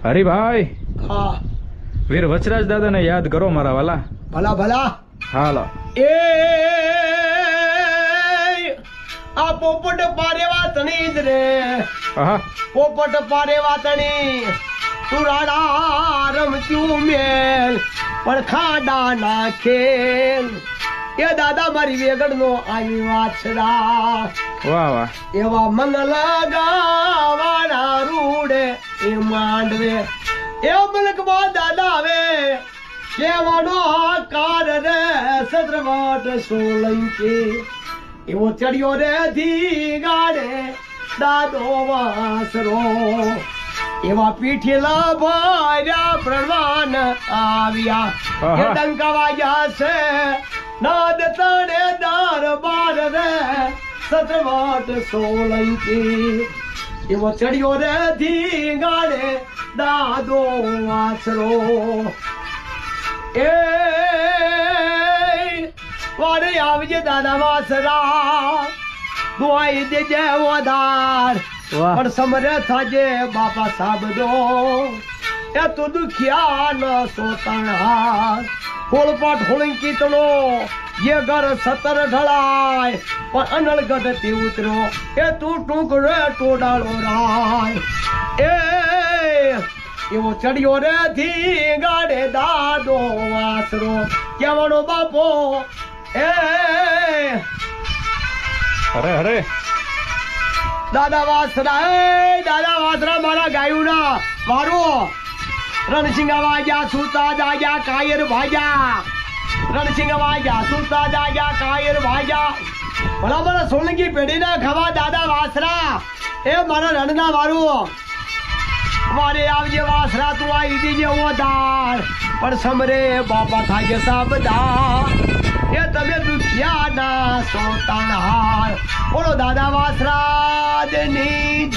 હરિભાઈ, હા વીર વચરાજ દાદાને યાદ કરો મારા વાલા. ભલા ભલા. હાલો. એ આ પોપટ પારે વાતણી જ રે, આહા, પોપટ પારે વાતણી તું રાડા રમતું મેલ પણ ખાડા નાખેલ. એ દાદા મારી વેગડ નો આવી વાછડા, વાહ વાહ. એવા મન લગાવાના રૂડે એ માંડવે એ મલકમાં દાદા આવે કેવાનો આકાર રે સદ્રવાટ સોલંકી. એવો ચડ્યો રે ધી ગાડે દાદો વાસરો, એવા પીઠેલા ભાર્યા પ્રણવાન આવ્યા. એ ડંકા વાગ્યા છે નાદ તણે દરબાર રે સદ્રવાટ સોલંકી. એવો ચડ્યો રે ધી ગાડે દાદો વાસરો. એ વારે આવજે દાદા વાસરા, દુઆઈ દેજે વધાર પણ સમરે થાજે બાપા સાબદો. એ તું દુખિયા ન સોતણહાર હોળપાટ હોળંકી તણો ये घर 17 ढलाय पर अनलगढ़ ती उतरो. ए तू टूकड़े टोडालो राय. ए एवो चढ़ियो रे थी गाड़े दादो वासरो केवड़ो बापो. ए અરે અરે, दादा वासरा, ए दादा वासरा मारा गायू ना मारो. रणसिंह वाजा सूता जाया कायर भाजा, रणसिंह वाजा सूता जाया कायर भाजा. ભલા ભલા સોલંકી પેઢી ના ખવા દાદા વાસરા. એ મારા રણના વારું મારે આવજે વાસરા, તું આવી દીજે ઓધાર પણ સમરે બાપા થાજે સાબદા. એ તમે દુખિયા ના સોતાણહાર બોલો દાદા વાસરા દેની.